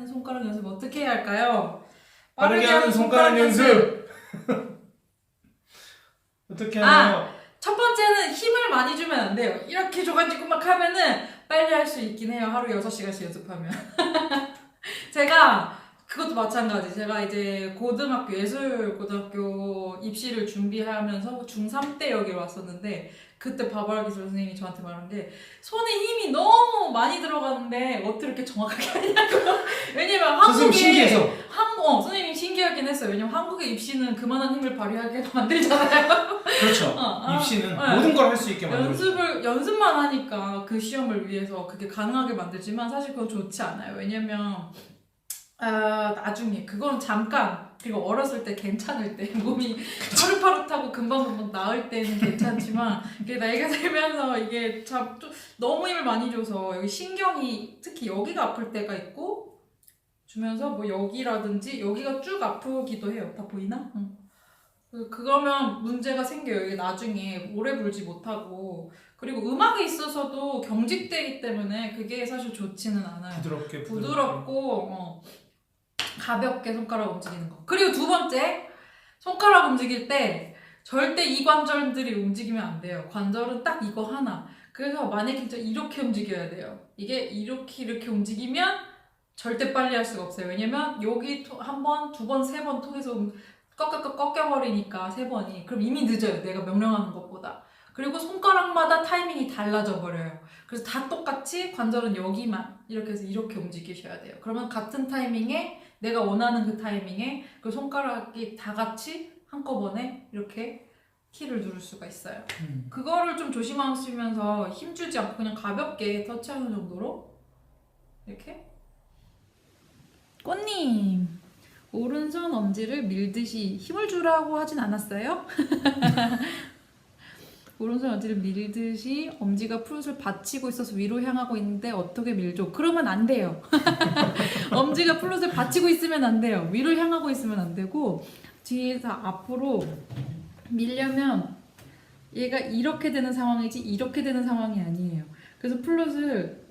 손가락 연습 어떻게 해야 할까요? 빠르게 하는 손가락 연습! 어떻게 하나요? 첫 번째는 힘을 많이 주면 안 돼요. 이렇게 줘가지고 막 하면은 빨리 할 수 있긴 해요. 하루 6시간씩 연습하면. 제가 그것도 마찬가지. 제가 이제 고등학교, 예술고등학교 입시를 준비하면서 중3 때 여기 왔었는데 그때 바바라기술 선생님이 저한테 말한 게 손에 힘이 너무 많이 들어가는데 어떻게 이렇게 정확하게 하냐고. 왜냐면 선생님 신기해서. 선생님이 신기하긴 했어요. 왜냐면 한국의 입시는 그만한 힘을 발휘하게 만들잖아요. 그렇죠. 입시는 네. 모든 걸 할 수 있게 만들어요. 연습만 하니까 그 시험을 위해서 그게 가능하게 만들지만 사실 그건 좋지 않아요. 왜냐면 나중에 그건 잠깐, 그리고 어렸을 때 괜찮을 때 몸이 파릇파릇하고 금방 나을 때는 괜찮지만 이게 나이가 들면서 이게 좀 너무 힘을 많이 줘서 여기 신경이 특히 여기가 아플 때가 있고 주면서 뭐 여기라든지 여기가 쭉 아프기도 해요. 다 보이나? 응. 그러면 문제가 생겨요. 이게 나중에 오래 불지 못하고, 그리고 음악에 있어서도 경직되기 때문에 그게 사실 좋지는 않아요. 부드럽고 가볍게 손가락 움직이는 거. 그리고 두 번째, 손가락 움직일 때 절대 이 관절들이 움직이면 안 돼요. 관절은 딱 이거 하나. 그래서 만약에 진짜 이렇게 움직여야 돼요. 이게 이렇게 움직이면 절대 빨리 할 수가 없어요. 왜냐면 여기 한 번, 두 번, 세 번 통해서 꺾여버리니까 3번이. 그럼 이미 늦어요. 내가 명령하는 것보다. 그리고 손가락마다 타이밍이 달라져 버려요. 그래서 다 똑같이 관절은 여기만 이렇게 해서 이렇게 움직이셔야 돼요. 그러면 같은 타이밍에 내가 원하는 그 타이밍에 그 손가락이 다 같이 한꺼번에 이렇게 키를 누를 수가 있어요. 그거를 좀 조심하시면서 힘주지 않고 그냥 가볍게 터치하는 정도로 이렇게. 꽃님, 오른손 엄지를 밀듯이 힘을 주라고 하진 않았어요? 오른손 엄지를 밀듯이 엄지가 푸릇을 받치고 있어서 위로 향하고 있는데 어떻게 밀죠? 그러면 안 돼요. 엄지가 푸릇을 받치고 있으면 안 돼요. 위로 향하고 있으면 안 되고, 뒤에서 앞으로 밀려면 얘가 이렇게 되는 상황이지 이렇게 되는 상황이 아니에요. 그래서 플룻을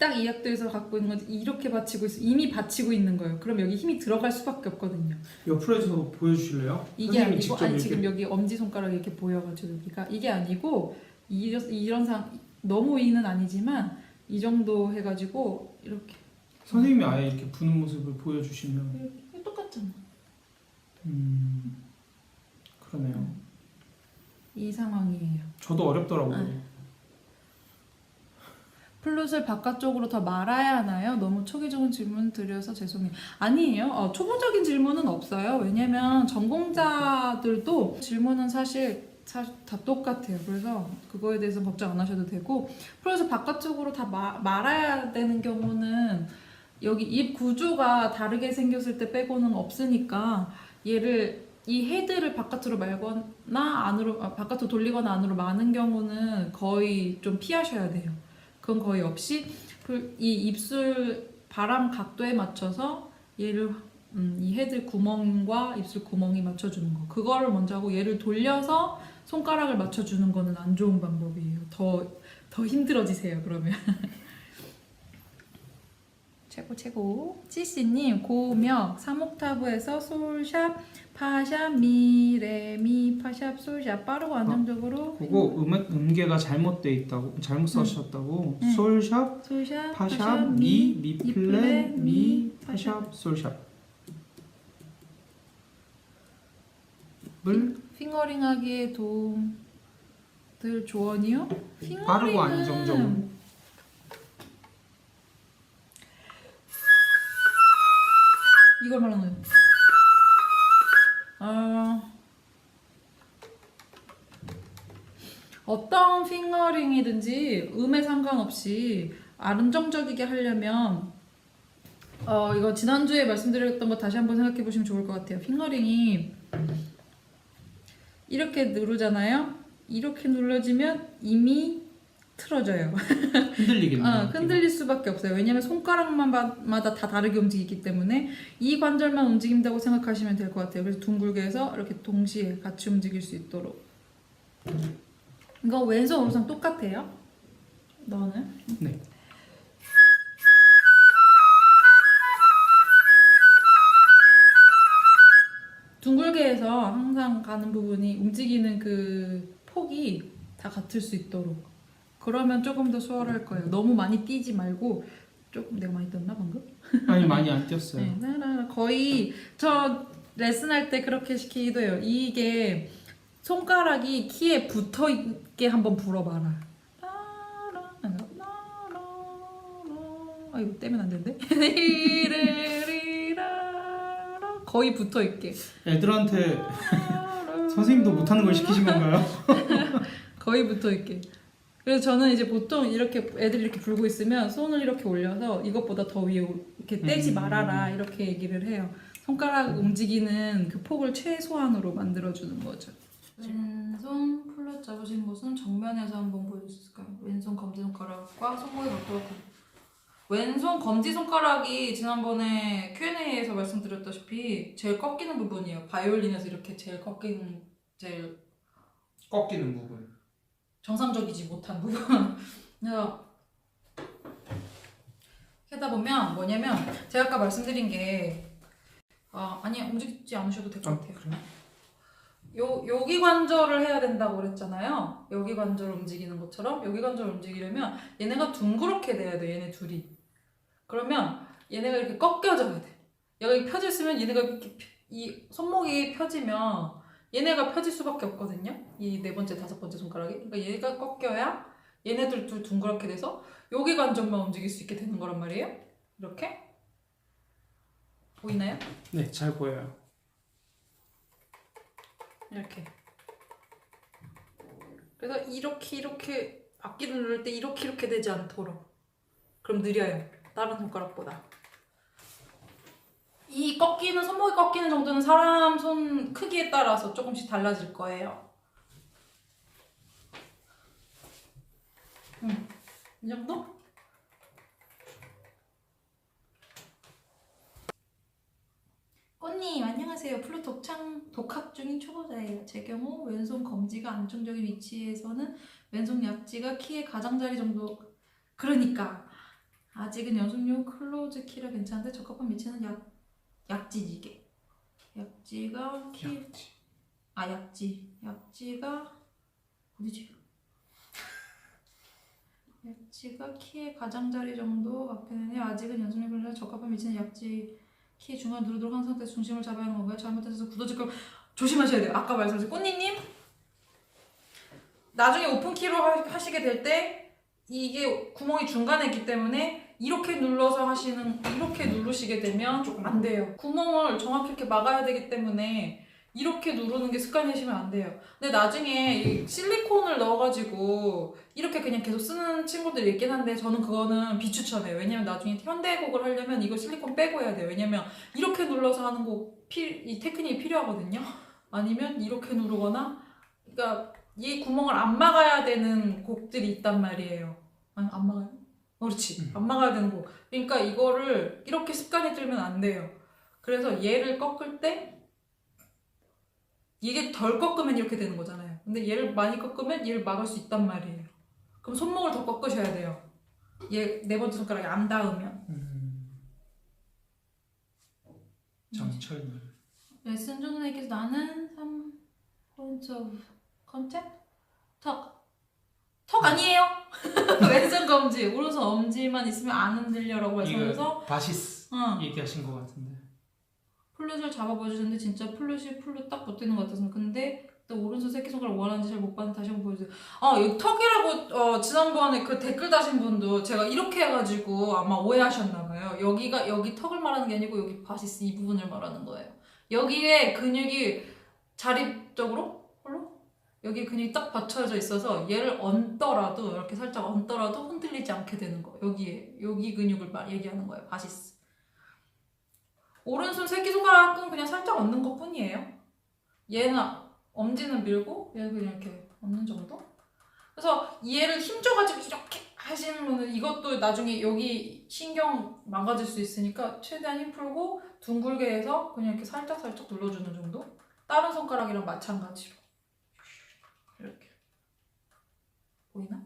딱 이 각도에서 갖고 있는 건지 이렇게 받치고 이미 받치고 있는 거예요. 그럼 여기 힘이 들어갈 수밖에 없거든요. 옆으로 해서 보여주실래요? 이게 아니고, 지금 여기 엄지손가락이 이렇게 보여가지고 여기가 이게 아니고 이런 너무 위는 아니지만 이 정도 해가지고 이렇게. 선생님이 아예 이렇게 부는 모습을 보여주시면 이게 똑같잖아. 그러네요. 이 상황이에요. 저도 어렵더라고요. 플룻을 바깥쪽으로 더 말아야 하나요? 너무 초기적인 질문 드려서 죄송해요. 아니에요. 초보적인 질문은 없어요. 왜냐면 전공자들도 질문은 사실 다 똑같아요. 그래서 그거에 대해서 걱정 안 하셔도 되고, 플룻을 바깥쪽으로 다 말아야 되는 경우는 여기 입 구조가 다르게 생겼을 때 빼고는 없으니까 이 헤드를 바깥으로 말거나 바깥으로 돌리거나 안으로 마는 경우는 거의 좀 피하셔야 돼요. 그건 거의 없이 이 입술 바람 각도에 맞춰서 얘를 이 헤드 구멍과 입술 구멍이 맞춰주는 거, 그거를 먼저 하고 얘를 돌려서 손가락을 맞춰주는 거는 안 좋은 방법이에요. 더 힘들어지세요 그러면. 최고. 찌씨님, 고음역 3옥타브에서 솔샵, 파샵, 미, 레, 미, 파샵, 솔샵 빠르고 안정적으로. 그거 음계가 잘못 써셨다고. 솔샵, 파샵, 미 플랫, 미, 파샵, 솔샵. 핑거링 하기에 도움될 조언이요? 빠르고 안정적으로. 이걸 말하는 거예요. 어떤 핑거링이든지 음에 상관없이 안정적이게 하려면 이거 지난주에 말씀드렸던 거 다시 한번 생각해 보시면 좋을 것 같아요. 핑거링이 이렇게 누르잖아요. 이렇게 눌러지면 이미 틀어져요. 흔들리겠네요. 흔들릴 수밖에 없어요. 왜냐면 손가락마다 다 다르게 움직이기 때문에 이 관절만 움직인다고 생각하시면 될 것 같아요. 그래서 둥글게 해서 이렇게 동시에 같이 움직일 수 있도록. 이거 왼손 오른손 똑같아요? 너는? 네. 가는 부분이 움직이는 그 폭이 다 같을 수 있도록. 그러면 조금 더 수월할 거예요. 너무 많이 뛰지 말고 조금 내가 많이 떴나 방금? 아니 많이 안 뛰었어요. 네, 거의 저 레슨할 때 그렇게 시키기도 해요. 이게 손가락이 키에 붙어 있게 한번 불어봐라. 아 이거 떼면 안 되는데? 거의 붙어 있게. 애들한테 선생님도 못하는 걸 시키신 건가요? 거의 붙어 있게. 그래서 저는 이제 보통 이렇게 애들이 이렇게 불고 있으면 손을 이렇게 올려서 이것보다 더 위에 이렇게 떼지 말아라 이렇게 얘기를 해요. 손가락 움직이는 그 폭을 최소한으로 만들어주는 거죠. 왼손 플랫 잡으신 곳은 정면에서 한번 보여줄 수 있을까요? 왼손 검지손가락과 손목이 각도가 왼손 검지손가락이 지난번에 Q&A에서 말씀드렸다시피 제일 꺾이는 부분이에요. 바이올린에서 이렇게 제일 꺾이는 제일 꺾이는 부분. 정상적이지 못한 부분. 그래서 하다 보면 뭐냐면 제가 아까 말씀드린 게 아니 움직이지 않으셔도 될 것 같아요. 그래? 여기 관절을 해야 된다고 그랬잖아요. 여기 관절 움직이는 것처럼 여기 관절 움직이려면 얘네가 둥그렇게 돼야 돼. 얘네 둘이. 그러면 얘네가 이렇게 꺾여져야 돼. 여기 펴져 있으면 얘네가 이렇게 이 손목이 펴지면 얘네가 펴질 수밖에 없거든요. 이 네 번째, 다섯 번째 손가락이. 그러니까 얘가 꺾여야 얘네들 둘 둥그렇게 돼서 여기 관절만 움직일 수 있게 되는 거란 말이에요. 이렇게 보이나요? 네, 잘 보여요. 이렇게. 그래서 이렇게 악기를 누를 때 이렇게 되지 않도록. 그럼 느려요. 다른 손가락보다. 이 꺾이는 손목이 꺾이는 정도는 사람 손 크기에 따라서 조금씩 달라질 거예요. 이 정도? 꽃님 안녕하세요. 플룻 독학 중인 초보자예요. 제 경우 왼손 검지가 안정적인 위치에서는 왼손 약지가 키의 가장자리 정도. 그러니까 아직은 연습용 클로즈 키라 괜찮은데 적합한 위치는 약지지 이게. 약지가 키. 약지가 어디지? 약지가 키의 가장자리 정도 바뀌느냐. 아직은 연습용 클로즈 적합한 위치는 약지 키 중간 누르도록 한 상태에서 중심을 잡아야 하는 건가요? 잘못해서 굳어질 걸 조심하셔야 돼요. 아까 말씀하신 꽃니님 나중에 오픈키로 하시게 될 때 이게 구멍이 중간에 있기 때문에 이렇게 누르시게 되면 조금 안 돼요. 구멍을 정확히 이렇게 막아야 되기 때문에 이렇게 누르는 게 습관이시면 안 돼요. 근데 나중에 이 실리콘을 넣어가지고 이렇게 그냥 계속 쓰는 친구들이 있긴 한데 저는 그거는 비추천해요. 왜냐면 나중에 현대곡을 하려면 이거 실리콘 빼고 해야 돼요. 왜냐면 이렇게 눌러서 하는 이 테크닉이 필요하거든요. 아니면 이렇게 누르거나 그러니까 이 구멍을 안 막아야 되는 곡들이 있단 말이에요. 아니 안 막아요? 그렇지. 안 막아야 되는 곡. 그러니까 이거를 이렇게 습관이 들면 안 돼요. 그래서 얘를 꺾을 때 이게 덜 꺾으면 이렇게 되는 거잖아요. 근데 얘를 많이 꺾으면 얘를 막을 수 있단 말이에요. 그럼 손목을 더 꺾으셔야 돼요. 얘 네 번째 손가락이 안 닿으면. 정철. 레슨 전에께서 나는 3 points of contact? 턱 아니에요. 왼손 검지, 오른손 엄지만 있으면 안 흔들려라고 말씀하셔서 이거 바시스 얘기하신 것 같은데. 플룻을 잡아 보여주셨는데 진짜 플룻이 플룻 딱 붙어있는 것 같아서 근데 또 오른손 새끼손가락 원하는지 잘 못 봤는데 다시 한번 보여주세요. 여기 턱이라고 지난번에 그 댓글 다신 분도 제가 이렇게 해가지고 아마 오해하셨나봐요. 여기 턱을 말하는 게 아니고 여기 바시스 이 부분을 말하는 거예요. 여기에 근육이 자립적으로 여기 근육이 딱 받쳐져 있어서 얘를 얹더라도 이렇게 살짝 얹더라도 흔들리지 않게 되는 거. 여기 근육을 얘기하는 거예요. 바시스. 오른손 새끼손가락은 그냥 살짝 얹는 것 뿐이에요. 얘는 엄지는 밀고 얘는 그냥 이렇게 얹는 정도? 그래서 얘를 힘줘가지고 이렇게 하시는 분은 이것도 나중에 여기 신경 망가질 수 있으니까 최대한 힘 풀고 둥글게 해서 그냥 이렇게 살짝 눌러주는 정도? 다른 손가락이랑 마찬가지로 이렇게 보이나?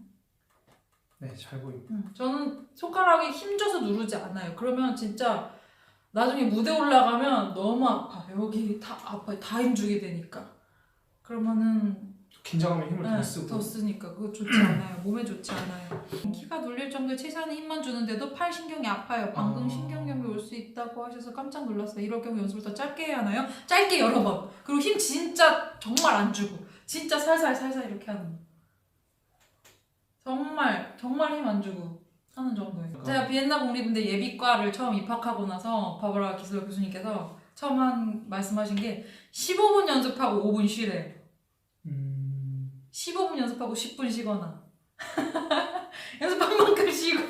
네, 잘 보입니다. 저는 손가락에 힘줘서 누르지 않아요. 그러면 진짜 나중에 무대 올라가면 너무 아파요. 여기 다 아파요. 다 힘주게 되니까. 그러면은 긴장하면 힘을 더 쓰고. 더 쓰니까 그거 좋지 않아요. 몸에 좋지 않아요. 키가 눌릴 정도의 최소한의 힘만 주는데도 팔 신경이 아파요. 방금 신경염이 올 수 있다고 하셔서 깜짝 놀랐어요. 이럴 경우 연습을 더 짧게 해야 하나요? 짧게 여러 번. 그리고 힘 진짜 정말 안 주고 진짜 살살 이렇게 하는 거. 정말 힘 안 주고 하는 정도예요. 제가 비엔나 공립인대 예비과를 처음 입학하고 나서 바바라 기술 교수님께서 처음 말씀하신 게 15분 연습하고 5분 쉬래요. 15분 연습하고 10분 쉬거나 연습한 만큼 쉬고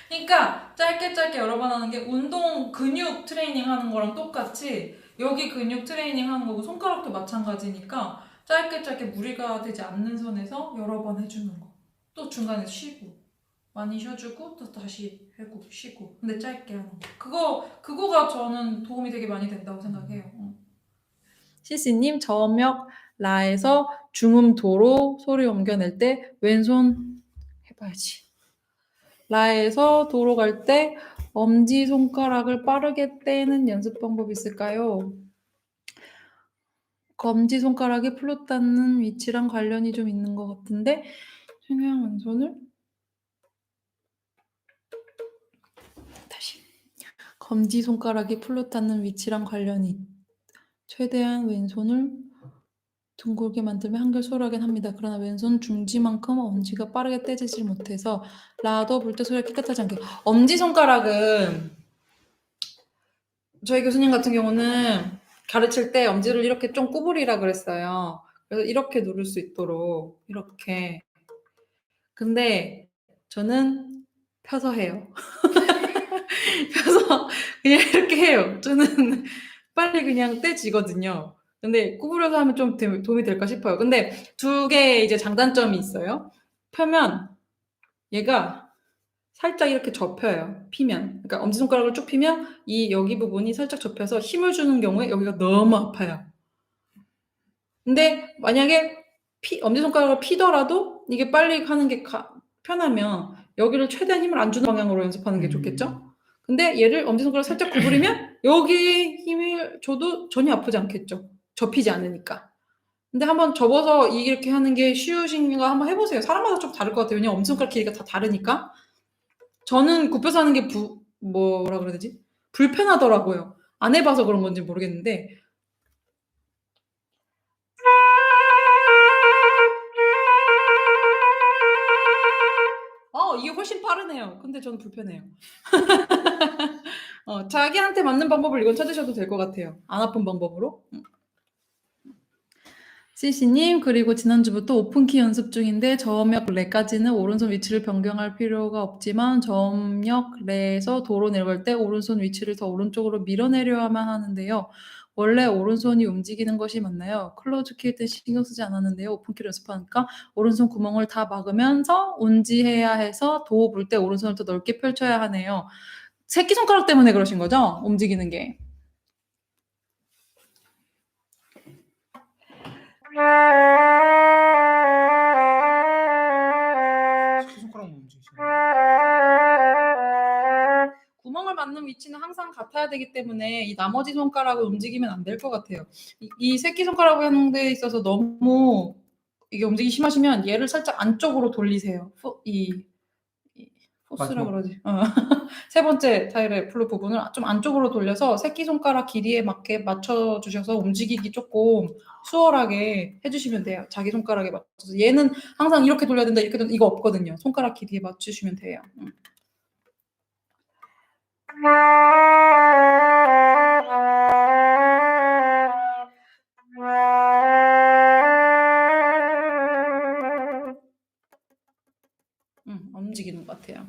그러니까 짧게 여러 번 하는 게 운동 근육 트레이닝 하는 거랑 똑같이 여기 근육 트레이닝 하는 거고 손가락도 마찬가지니까 짧게 무리가 되지 않는 선에서 여러 번 해주는 거. 또 중간에 쉬고 많이 쉬어주고 또 다시 하고 쉬고 근데 짧게 하는 거. 그거가 저는 도움이 되게 많이 된다고 생각해요. 시시님 저음역 라에서 중음 도로 소리 옮겨낼 때 왼손 해봐야지. 라에서 도로 갈 때 엄지손가락을 빠르게 떼는 연습 방법 있을까요? 검지손가락이 플룻 닿는 위치랑 관련이 좀 있는 것 같은데 최대한 왼손을 다시 검지손가락이 플룻 닿는 위치랑 관련이 최대한 왼손을 둥글게 만들면 한결 수월하긴 합니다. 그러나 왼손 중지만큼 엄지가 빠르게 떼지질 못해서 라도 불 때 소리가 깨끗하지 않게. 엄지손가락은 저희 교수님 같은 경우는 가르칠 때 엄지를 이렇게 좀 구부리라 그랬어요. 그래서 이렇게 누를 수 있도록 이렇게. 근데 저는 펴서 해요. 펴서 그냥 이렇게 해요. 저는 빨리 그냥 떼지거든요. 근데 구부려서 하면 좀 도움이 될까 싶어요. 근데 두 개의 이제 장단점이 있어요. 펴면 얘가 살짝 이렇게 접혀요. 피면. 그러니까 엄지손가락을 쭉 피면 이 여기 부분이 살짝 접혀서 힘을 주는 경우에 여기가 너무 아파요. 근데 만약에 엄지손가락을 피더라도 이게 빨리 하는 게 편하면 여기를 최대한 힘을 안 주는 방향으로 연습하는 게 좋겠죠? 근데 얘를 엄지손가락 살짝 구부리면 여기 힘을 줘도 전혀 아프지 않겠죠? 접히지 않으니까. 근데 한번 접어서 이렇게 하는 게 쉬우신가 한번 해보세요. 사람마다 좀 다를 것 같아요. 왜냐면 엄지손가락 길이가 다 다르니까. 저는 굽혀서 하는 게 뭐라 그래야 되지? 불편하더라고요. 안 해봐서 그런 건지 모르겠는데. 이게 훨씬 빠르네요. 근데 저는 불편해요. 자기한테 맞는 방법을 이건 찾으셔도 될 것 같아요. 안 아픈 방법으로. 시시님 그리고 지난주부터 오픈키 연습 중인데 저음역 레까지는 오른손 위치를 변경할 필요가 없지만 저음역 레에서 도로 내려갈 때 오른손 위치를 더 오른쪽으로 밀어내려야만 하는데요. 원래 오른손이 움직이는 것이 맞나요? 클로즈 키일 때 신경 쓰지 않았는데요. 오픈키를 연습하니까 오른손 구멍을 다 막으면서 운지해야 해서 도 불 때 오른손을 더 넓게 펼쳐야 하네요. 새끼손가락 때문에 그러신 거죠? 움직이는 게. 손가락만 움직이시네. 구멍을 맞는 위치는 항상 같아야 되기 때문에 이 나머지 손가락을 움직이면 안 될 것 같아요. 이 새끼손가락을 하는 데 있어서 너무 이게 움직이기 심하시면 얘를 살짝 안쪽으로 돌리세요. 포스라 그러지. 세 번째 타일의 플루 부분을 좀 안쪽으로 돌려서 새끼손가락 길이에 맞게 맞춰주셔서 움직이기 조금 수월하게 해주시면 돼요. 자기 손가락에 맞춰서. 얘는 항상 이렇게 돌려야 된다, 이렇게 된다, 이거 없거든요. 손가락 길이에 맞추시면 돼요. 움직이는 것 같아요.